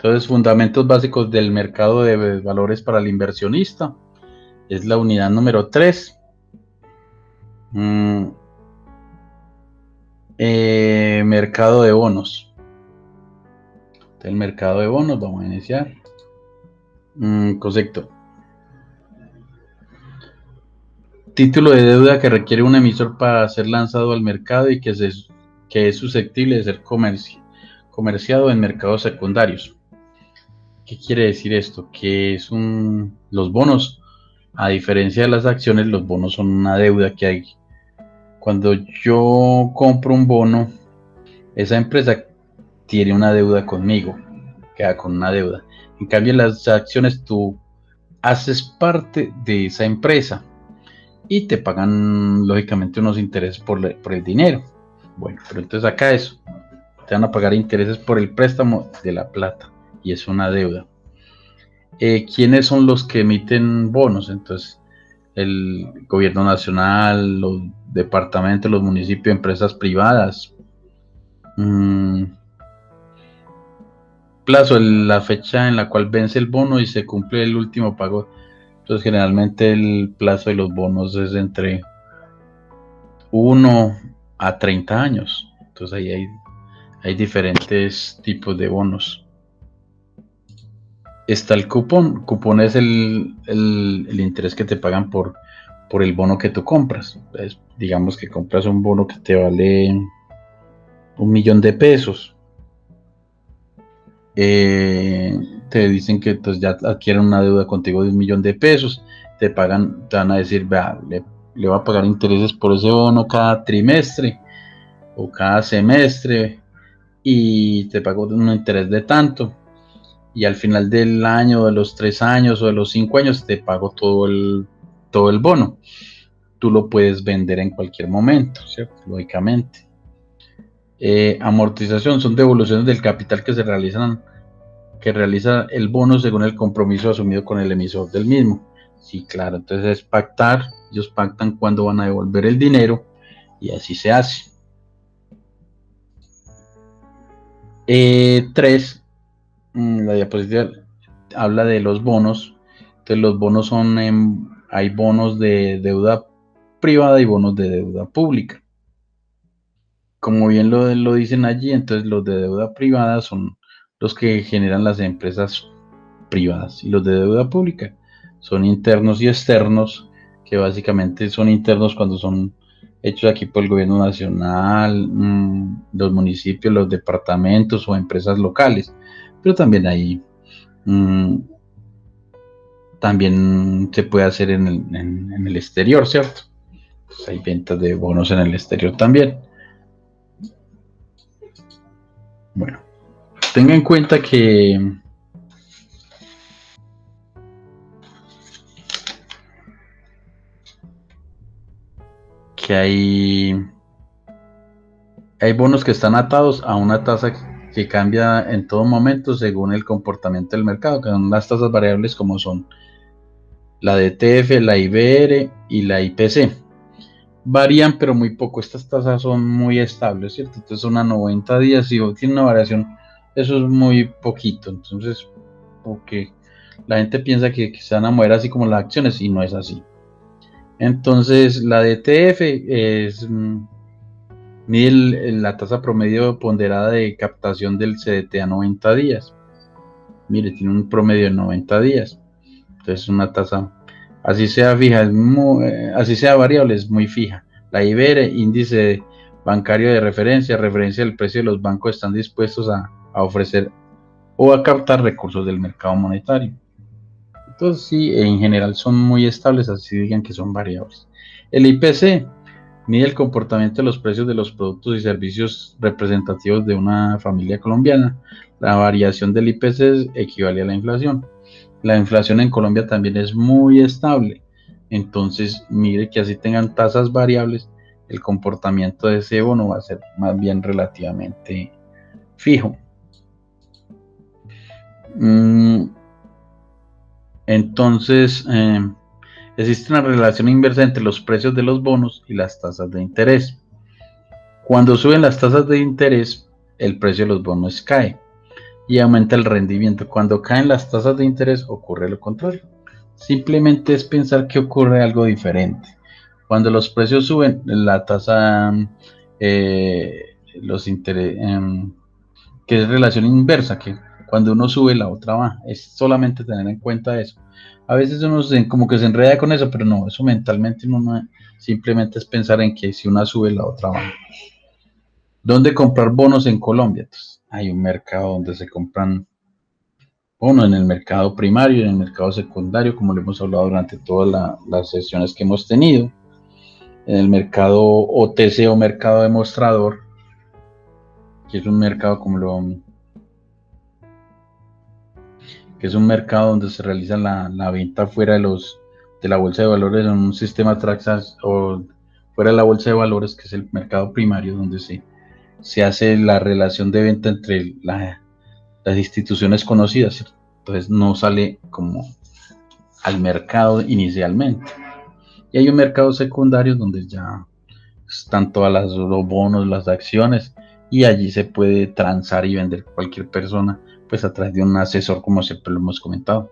Entonces, fundamentos básicos del mercado de valores para el inversionista. Es la unidad número 3. Mercado de bonos. El mercado de bonos, vamos a iniciar. Correcto. Título de deuda que requiere un emisor para ser lanzado al mercado y que es susceptible de ser comerciado en mercados secundarios. ¿Qué quiere decir esto? Que los bonos, a diferencia de las acciones, los bonos son una deuda que hay. Cuando yo compro un bono, esa empresa tiene una deuda conmigo, queda con una deuda. En cambio, en las acciones tú haces parte de esa empresa y te pagan lógicamente unos intereses por el dinero. Bueno, pero entonces acá eso, te van a pagar intereses por el préstamo de la plata y es una deuda. ¿Quiénes son los que emiten bonos? Entonces, el gobierno nacional, los departamentos, los municipios, empresas privadas. Plazo, la fecha en la cual vence el bono y se cumple el último pago. Entonces, generalmente el plazo de los bonos es entre 1 a 30 años. Entonces, ahí hay diferentes tipos de bonos. Está el cupón. Cupón es el interés que te pagan por el bono que tú compras. Entonces, digamos que compras un bono que te vale 1.000.000 de pesos. Te dicen que pues, ya adquieren una deuda contigo de 1.000.000 de pesos. Te van a decir, vea, le va a pagar intereses por ese bono cada trimestre o cada semestre y te pago un interés de tanto. Y al final del año, de los 3 años o de los 5 años, te pago todo el bono. Tú lo puedes vender en cualquier momento, ¿cierto? Lógicamente. Amortización son devoluciones del capital que realiza el bono según el compromiso asumido con el emisor del mismo. Sí, claro, entonces es pactar. Ellos pactan cuándo van a devolver el dinero y así se hace. 3. La diapositiva habla de los bonos. Entonces los bonos hay bonos de deuda privada y bonos de deuda pública. Como bien lo dicen allí, entonces los de deuda privada son los que generan las empresas privadas y los de deuda pública son internos y externos, que básicamente son internos cuando son hechos aquí por el gobierno nacional, los municipios, los departamentos o empresas locales, pero también hay también se puede hacer en el exterior, ¿cierto? Pues hay ventas de bonos en el exterior también. Bueno, tenga en cuenta que hay bonos que están atados a una tasa que cambia en todo momento según el comportamiento del mercado, que son las tasas variables como son la DTF, la IBR y la IPC. Varían, pero muy poco. Estas tasas son muy estables, ¿cierto? Entonces son a 90 días y tiene una variación, eso es muy poquito. Entonces, porque la gente piensa que se van a mover así como las acciones y no es así. Entonces, la DTF mide la tasa promedio ponderada de captación del CDT a 90 días. Mire, tiene un promedio de 90 días. Entonces, una tasa, así sea fija, así sea variable, es muy fija. La IBR, índice bancario de referencia del precio de los bancos están dispuestos a ofrecer o a captar recursos del mercado monetario. Entonces, sí, en general son muy estables, así digan que son variables. El IPC mide el comportamiento de los precios de los productos y servicios representativos de una familia colombiana. La variación del IPC equivale a la inflación. La inflación en Colombia también es muy estable. Entonces, mire que así tengan tasas variables, el comportamiento de ese bono va a ser más bien relativamente fijo. Entonces, existe una relación inversa entre los precios de los bonos y las tasas de interés. Cuando suben las tasas de interés, el precio de los bonos cae. y aumenta el rendimiento. Cuando caen las tasas de interés ocurre lo contrario. Simplemente es pensar que ocurre algo diferente. Cuando los precios suben, la tasa, los intereses, que es relación inversa, que cuando uno sube la otra baja. Es solamente tener en cuenta eso. A veces uno como que se enreda con eso, pero no, eso mentalmente uno simplemente es pensar en que si una sube la otra baja. ¿Dónde comprar bonos en Colombia? Entonces, hay un mercado donde se compran bonos en el mercado primario y en el mercado secundario, como lo hemos hablado durante todas las sesiones que hemos tenido. En el mercado OTC o mercado demostrador, que es un mercado que es un mercado donde se realiza la venta fuera de la bolsa de valores en un sistema Traxas o fuera de la bolsa de valores, que es el mercado primario, donde se hace la relación de venta entre las instituciones conocidas, ¿cierto? Entonces no sale como al mercado inicialmente. Y hay un mercado secundario donde ya están los bonos, las acciones, y allí se puede transar y vender cualquier persona, pues a través de un asesor, como siempre lo hemos comentado.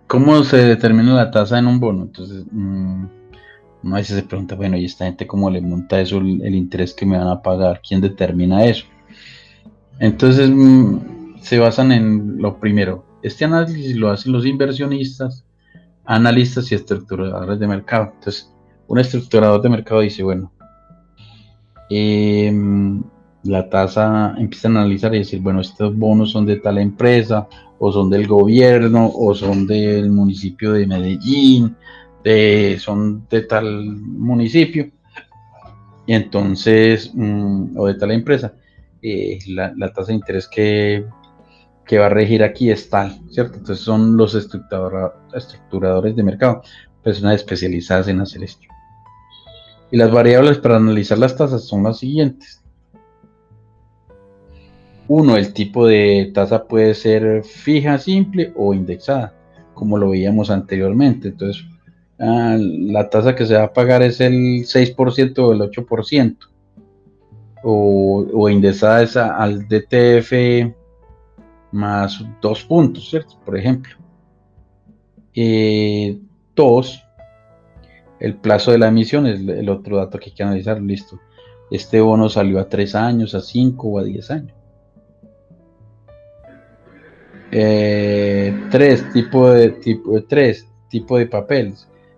¿Cómo se determina la tasa en un bono? Entonces, uno a veces se pregunta, bueno, ¿y esta gente cómo le monta eso, el interés que me van a pagar? ¿Quién determina eso? Entonces, se basan en lo primero. Este análisis lo hacen los inversionistas, analistas y estructuradores de mercado. Entonces, un estructurador de mercado dice, bueno, la tasa, empieza a analizar y decir, bueno, estos bonos son de tal empresa, o son del gobierno, o son del municipio de Medellín, son de tal municipio, y entonces, o de tal empresa, la tasa de interés que va a regir aquí es tal, ¿cierto? Entonces son los estructuradores de mercado, personas especializadas en hacer esto. Y las variables para analizar las tasas son las siguientes. Uno, el tipo de tasa puede ser fija, simple o indexada, como lo veíamos anteriormente. Entonces, la tasa que se va a pagar es el 6% o el 8%, o indexada es al DTF más 2 puntos, ¿cierto? Por ejemplo. Dos, el plazo de la emisión es el otro dato que hay que analizar. Listo. Este bono salió a 3 años, a 5 o a 10 años. Tres, tipo de papel.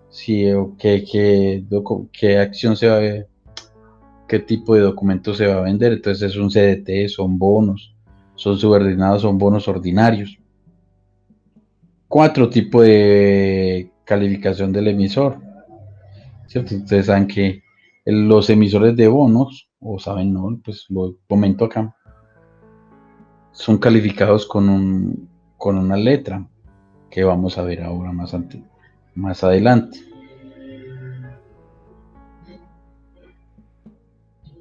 Si, qué acción se va a ver, qué tipo de documento se va a vender. Entonces es un CDT, son bonos, son subordinados, son bonos ordinarios. Cuatro, tipo de calificación del emisor, ¿cierto? Ustedes saben que los emisores de bonos, o saben, no, pues lo comento acá, son calificados con una letra que vamos a ver ahora más adelante.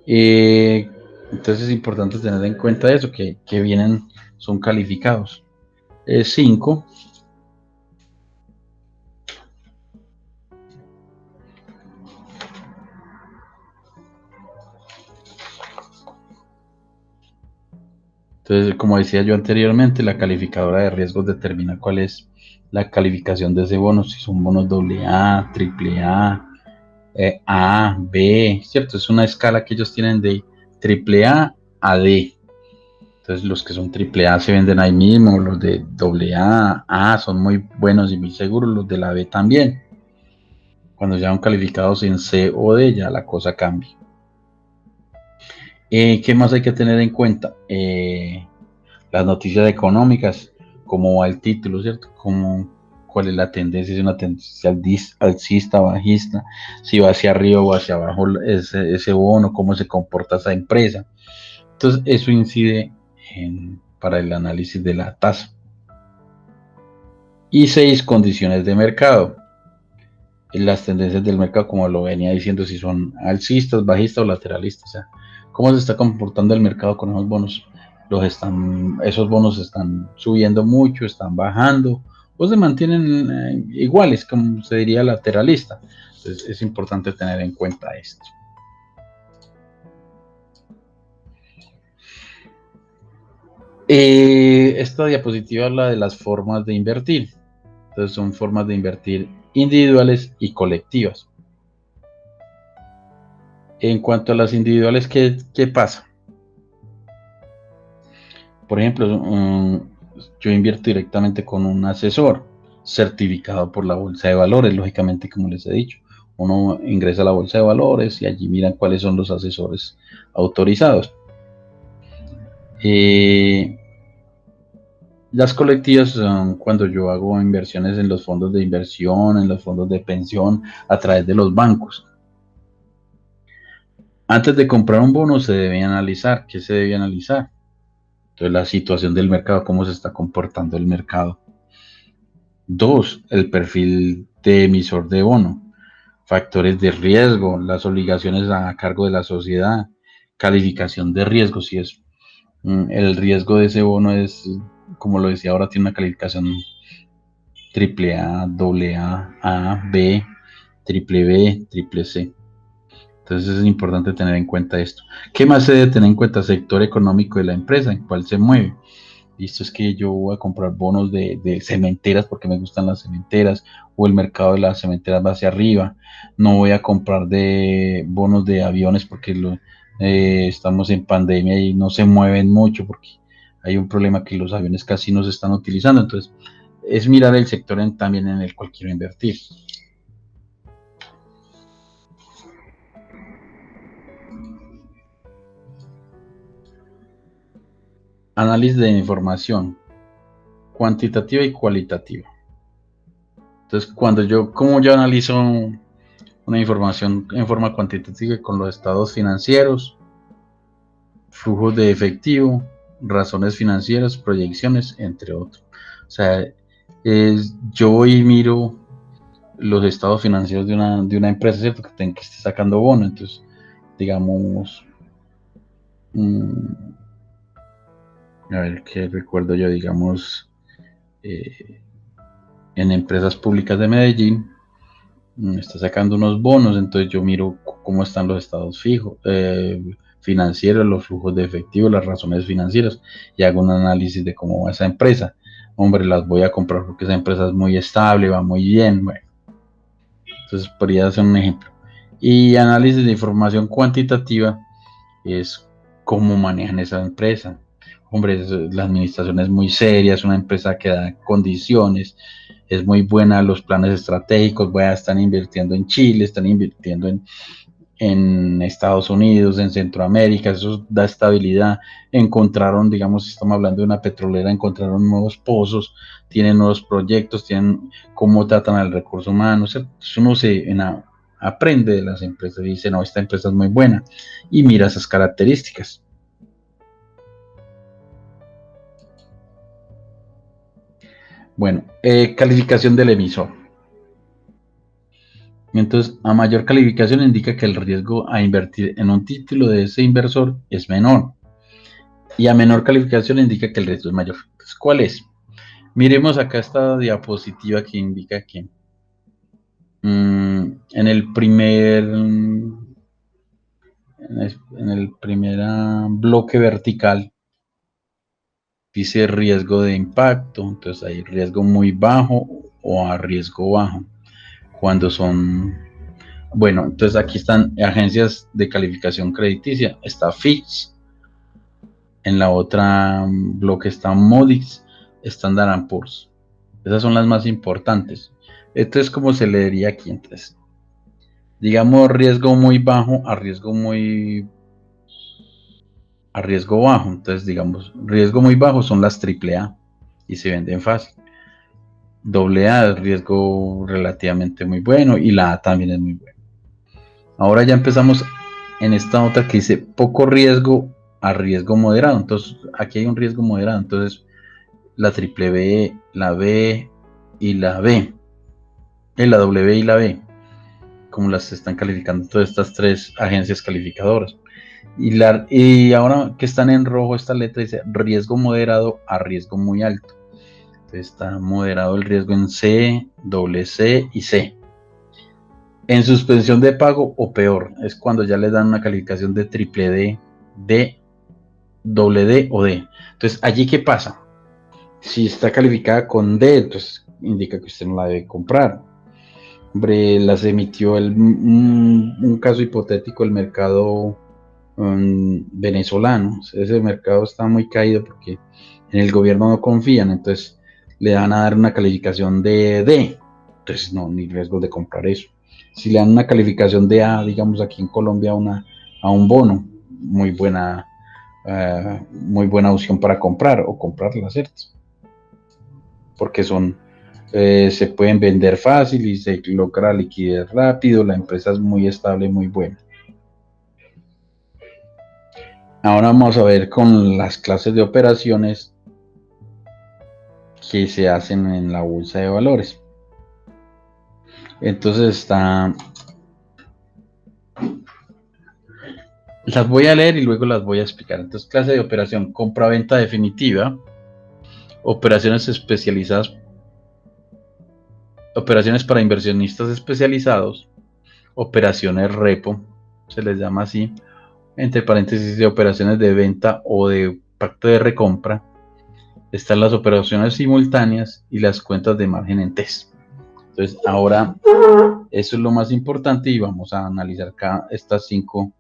Entonces es importante tener en cuenta eso, que vienen, son calificados. 5. Entonces, como decía yo anteriormente, la calificadora de riesgos determina cuál es la calificación de ese bono, si son bonos AA, AAA, A, B, ¿cierto? Es una escala que ellos tienen de AAA a D. Entonces los que son AAA se venden ahí mismo, los de AA, A son muy buenos y muy seguros, los de la B también. Cuando ya son calificados en C o D, ya la cosa cambia. ¿Qué más hay que tener en cuenta? Las noticias económicas, cómo va el título, ¿cierto? Cuál es la tendencia, si es una tendencia alcista, bajista, si va hacia arriba o hacia abajo ese bono, cómo se comporta esa empresa. Entonces, eso incide para el análisis de la tasa. Y 6, condiciones de mercado. Las tendencias del mercado, como lo venía diciendo, si son alcistas, bajistas o lateralistas. O sea, cómo se está comportando el mercado con esos bonos. Esos bonos están subiendo mucho, están bajando, o se mantienen iguales, como se diría lateralista. Entonces es importante tener en cuenta esto. Esta diapositiva habla de las formas de invertir. Entonces son formas de invertir individuales y colectivas. En cuanto a las individuales, ¿qué pasa? Por ejemplo, yo invierto directamente con un asesor certificado por la Bolsa de Valores, lógicamente, como les he dicho. Uno ingresa a la Bolsa de Valores y allí miran cuáles son los asesores autorizados. Las colectivas son cuando yo hago inversiones en los fondos de inversión, en los fondos de pensión, a través de los bancos. Antes de comprar un bono se debe analizar. ¿Qué se debe analizar? Entonces, la situación del mercado, cómo se está comportando el mercado. 2, el perfil de emisor de bono, factores de riesgo, las obligaciones a cargo de la sociedad, calificación de riesgo, si es el riesgo de ese bono es, como lo decía ahora, tiene una calificación triple A, doble A, B, triple B, triple C. Entonces es importante tener en cuenta esto. ¿Qué más se debe tener en cuenta? Sector económico de la empresa, en cuál se mueve. Listo, es que yo voy a comprar bonos de cementeras porque me gustan las cementeras, o el mercado de las cementeras va hacia arriba. No voy a comprar de bonos de aviones porque estamos en pandemia y no se mueven mucho porque hay un problema que los aviones casi no se están utilizando. Entonces, es mirar el sector también en el cual quiero invertir. Análisis de información cuantitativa y cualitativa. Entonces, como yo analizo una información en forma cuantitativa con los estados financieros, flujos de efectivo, razones financieras, proyecciones, entre otros. O sea, yo voy y miro los estados financieros de una empresa, ¿cierto? Que esté sacando bono. Entonces, digamos, a ver qué recuerdo yo, digamos, en empresas públicas de Medellín, está sacando unos bonos, entonces yo miro cómo están los estados fijos, financieros, los flujos de efectivo, las razones financieras, y hago un análisis de cómo va esa empresa. Hombre, las voy a comprar porque esa empresa es muy estable, va muy bien. Bueno, entonces podría ser un ejemplo. Y análisis de información cuantitativa es cómo manejan esa empresa. Hombre, la administración es muy seria, es una empresa que da condiciones, es muy buena los planes estratégicos, están invirtiendo en Chile, están invirtiendo en Estados Unidos, en Centroamérica, eso da estabilidad. Encontraron, digamos, si estamos hablando de una petrolera, encontraron nuevos pozos, tienen nuevos proyectos, tienen cómo tratan al recurso humano. Entonces uno aprende de las empresas y dice, no, esta empresa es muy buena, y mira esas características. Bueno, calificación del emisor. Entonces, a mayor calificación indica que el riesgo a invertir en un título de ese inversor es menor. Y a menor calificación indica que el riesgo es mayor. Entonces, ¿cuál es? Miremos acá esta diapositiva que indica que en el primer bloque vertical dice riesgo de impacto, entonces hay riesgo muy bajo o a riesgo bajo. Cuando son, bueno, entonces aquí están agencias de calificación crediticia, está Fitch, en la otra bloque está Moody's, Standard & Poor's. Esas son las más importantes. Esto es como se le diría aquí, entonces, digamos riesgo muy bajo a riesgo bajo. Entonces, digamos, riesgo muy bajo son las AAA y se venden fácil. AA es riesgo relativamente muy bueno y la A también es muy buena. Ahora ya empezamos en esta otra que dice poco riesgo a riesgo moderado. Entonces, aquí hay un riesgo moderado. Entonces, la triple B, la B y la B, la W y la B, como las están calificando todas estas tres agencias calificadoras. Y ahora que están en rojo, esta letra dice riesgo moderado a riesgo muy alto. Entonces está moderado el riesgo en C, doble C y C. En suspensión de pago o peor, es cuando ya les dan una calificación de triple D, D doble D o D. Entonces, ¿allí qué pasa? Si está calificada con D, entonces indica que usted no la debe comprar. Hombre, las emitió un caso hipotético el mercado venezolano. Ese mercado está muy caído porque en el gobierno no confían, entonces le van a dar una calificación de D. Entonces no, ni riesgo de comprar eso. Si le dan una calificación de A, digamos aquí en Colombia, a un bono, muy buena opción para comprar o comprar las CERTs, porque se pueden vender fácil y se logra liquidez rápido, la empresa es muy estable, muy buena. Ahora vamos a ver con las clases de operaciones que se hacen en la bolsa de valores. Entonces las voy a leer y luego las voy a explicar. Entonces, clase de operación: compra-venta definitiva, operaciones especializadas, operaciones para inversionistas especializados, operaciones repo, se les llama así, entre paréntesis, de operaciones de venta o de pacto de recompra. Están las operaciones simultáneas y las cuentas de margen en test. Entonces, ahora eso es lo más importante y vamos a analizar estas 5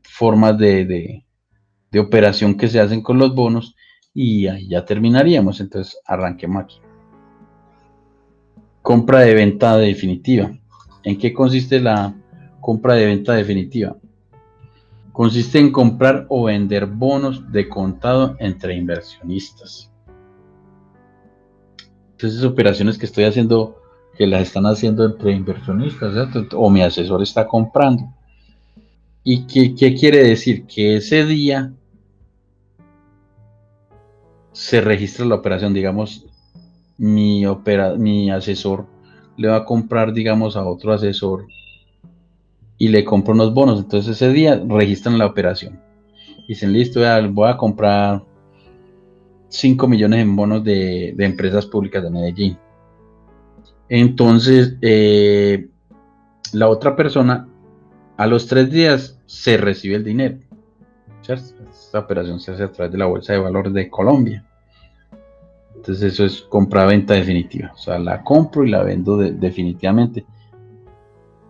formas de operación que se hacen con los bonos y ahí ya terminaríamos. Entonces, arranquemos aquí. Compra de venta definitiva. ¿En qué consiste la compra de venta definitiva? Consiste en comprar o vender bonos de contado entre inversionistas. Entonces, operaciones que estoy haciendo, que las están haciendo entre inversionistas, ¿cierto? O mi asesor está comprando. ¿Y qué quiere decir? Que ese día se registra la operación, digamos, mi asesor le va a comprar, digamos, a otro asesor y le compra unos bonos. Entonces ese día registran la operación. Dicen, listo, voy a comprar 5 millones en bonos de empresas públicas de Medellín. Entonces, la otra persona, a los 3 días, se recibe el dinero. ¿Cierto? Esta operación se hace a través de la Bolsa de Valores de Colombia. Entonces eso es compra-venta definitiva. O sea, la compro y la vendo definitivamente.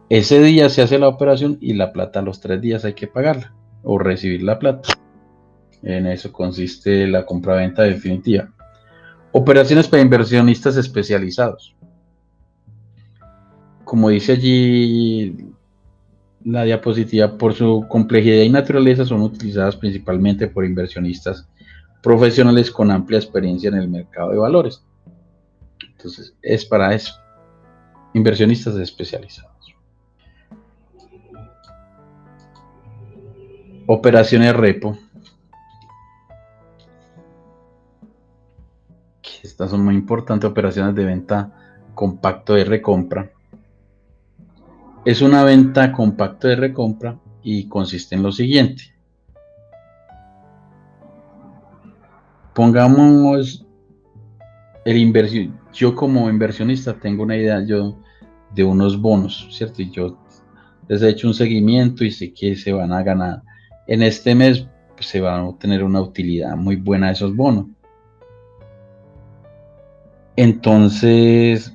Ese día se hace la operación y la plata a los 3 días hay que pagarla o recibir la plata. En eso consiste la compra-venta definitiva. Operaciones para inversionistas especializados. Como dice allí la diapositiva, por su complejidad y naturaleza son utilizadas principalmente por inversionistas profesionales con amplia experiencia en el mercado de valores. Entonces, es para eso. Inversionistas especializados. Operaciones repo. Estas son muy importantes. Operaciones de venta con pacto de recompra. Es una venta con pacto de recompra y consiste en lo siguiente. Pongamos yo como inversionista tengo una idea de unos bonos, ¿cierto? Y yo les he hecho un seguimiento y sé que se van a ganar. En este mes pues, se van a obtener una utilidad muy buena de esos bonos. Entonces,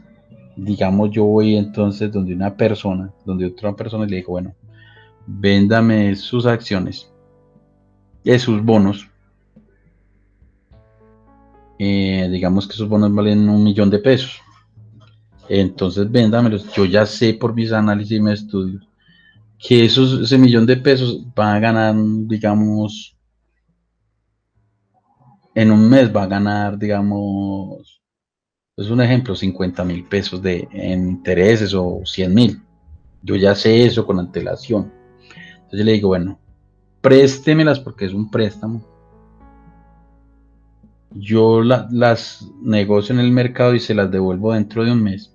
digamos, yo voy entonces donde otra persona y le digo, bueno, véndame sus acciones, sus bonos. Digamos que esos bonos valen 1.000.000 de pesos. Entonces véndamelos. Yo ya sé por mis análisis y mis estudios que ese 1.000.000 de pesos van a ganar, digamos, en un mes va a ganar, digamos, es un ejemplo, 50.000 pesos en intereses o 100.000. Yo ya sé eso con antelación. Entonces yo le digo, bueno, préstemelas porque es un préstamo. Yo las negocio en el mercado y se las devuelvo dentro de un mes.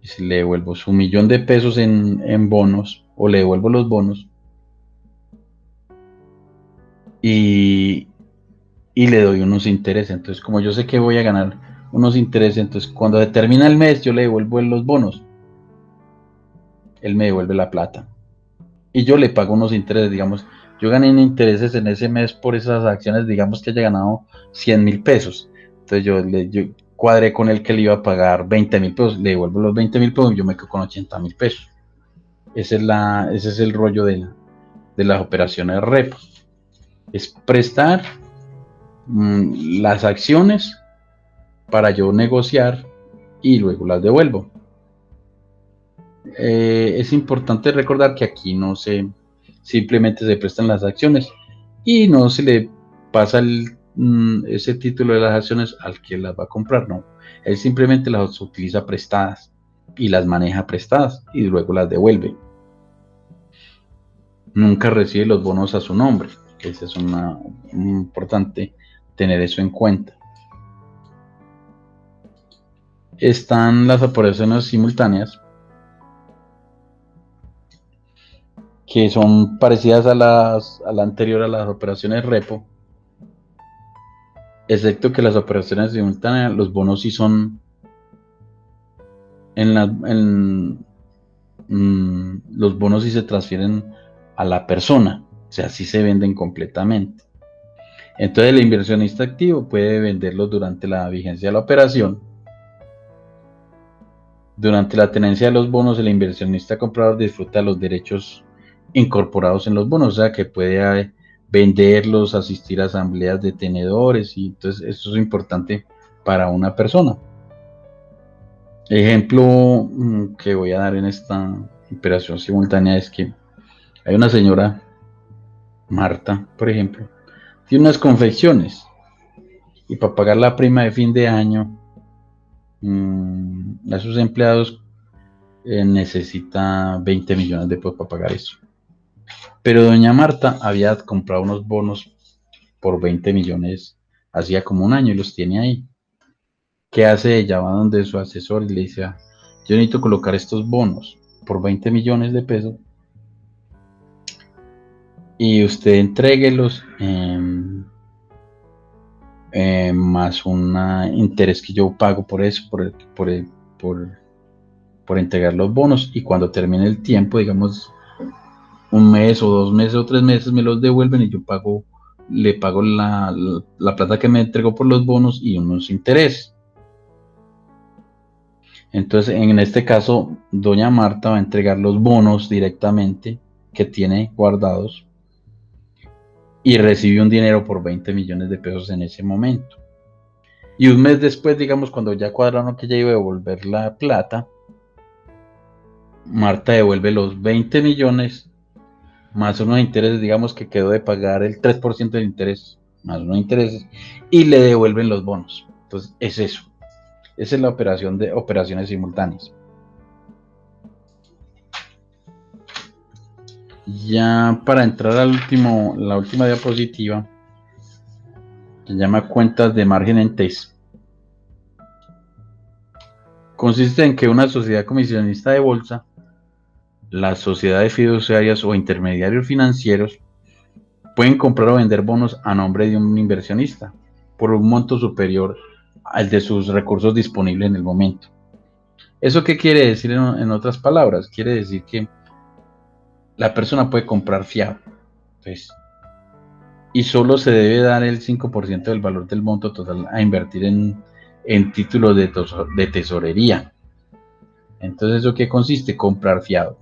Y si le devuelvo su 1.000.000 de pesos en bonos, o le devuelvo los bonos, y le doy unos intereses. Entonces, como yo sé que voy a ganar unos intereses, entonces cuando se termina el mes, yo le devuelvo los bonos. Él me devuelve la plata. Y yo le pago unos intereses, digamos, yo gané en intereses en ese mes por esas acciones, digamos que haya ganado 100.000 pesos. Entonces yo cuadré con él que le iba a pagar 20.000 pesos, le devuelvo los 20.000 pesos y yo me quedo con 80.000 pesos. Ese es el rollo de las operaciones repo. Es prestar las acciones para yo negociar y luego las devuelvo. Es importante recordar que aquí no se simplemente se prestan las acciones y no se le pasa ese título de las acciones al que las va a comprar, no. Él simplemente las utiliza prestadas y las maneja prestadas y luego las devuelve. Nunca recibe los bonos a su nombre. Eso es importante tener eso en cuenta. Están las operaciones simultáneas, que son parecidas a la anterior, a las operaciones repo, excepto que las operaciones simultáneas, los bonos sí son los bonos sí se transfieren a la persona, o sea, sí se venden completamente. Entonces el inversionista activo puede venderlos durante la vigencia de la operación. Durante la tenencia de los bonos, el inversionista comprador disfruta los derechos incorporados en los bonos, o sea que puede venderlos, asistir a asambleas de tenedores, y entonces eso es importante para una persona. Ejemplo que voy a dar en esta operación simultánea es que hay una señora, Marta, por ejemplo, tiene unas confecciones y para pagar la prima de fin de año a sus empleados necesita 20 millones de pesos para pagar eso. Pero doña Marta había comprado unos bonos por 20 millones hacía como un año y los tiene ahí. ¿Qué hace ella? Va donde su asesor y le dice, yo necesito colocar estos bonos por 20 millones de pesos y usted entréguelos más un interés que yo pago por eso, por entregar los bonos, y cuando termine el tiempo, digamos un mes o 2 meses o 3 meses, me los devuelven y yo le pago la plata que me entregó por los bonos y unos intereses. Entonces, en este caso, doña Marta va a entregar los bonos directamente que tiene guardados y recibe un dinero por 20 millones de pesos en ese momento. Y un mes después, digamos, cuando ya cuadraron que ya iba a devolver la plata, Marta devuelve los 20 millones más unos intereses, digamos que quedó de pagar el 3% de interés, más unos intereses, y le devuelven los bonos. Entonces, es eso. Esa es la operación de operaciones simultáneas. Ya para entrar la última diapositiva, se llama cuentas de margen en TES. Consiste en que una sociedad comisionista de bolsa, las sociedades fiduciarias o intermediarios financieros pueden comprar o vender bonos a nombre de un inversionista por un monto superior al de sus recursos disponibles en el momento. ¿Eso qué quiere decir en otras palabras? Quiere decir que la persona puede comprar fiado. Entonces, y solo se debe dar el 5% del valor del monto total a invertir en títulos de tesorería. Entonces, ¿eso qué consiste? Comprar fiado.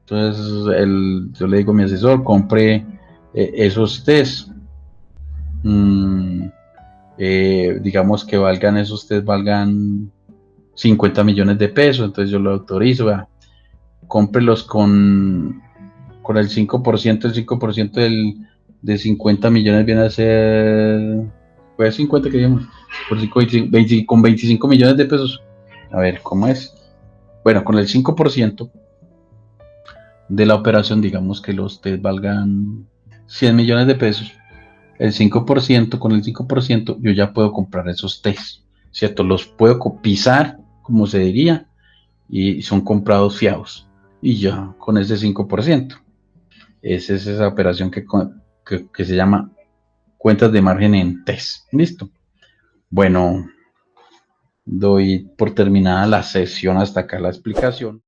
Entonces, yo le digo a mi asesor, compre esos test. Digamos que esos test valgan 50 millones de pesos, entonces yo lo autorizo, cómprelos con el 5%, el 5% de 50 millones viene a ser, pues 50 que digamos, con 25 millones de pesos. A ver, ¿cómo es? Bueno, con el 5% de la operación, digamos que los test valgan 100 millones de pesos, con el 5% yo ya puedo comprar esos test, ¿cierto? Los puedo pisar, como se diría, y son comprados fiados. Y ya con ese 5%. Esa es esa operación que se llama cuentas de margen en TES. Listo. Bueno, doy por terminada la sesión hasta acá la explicación.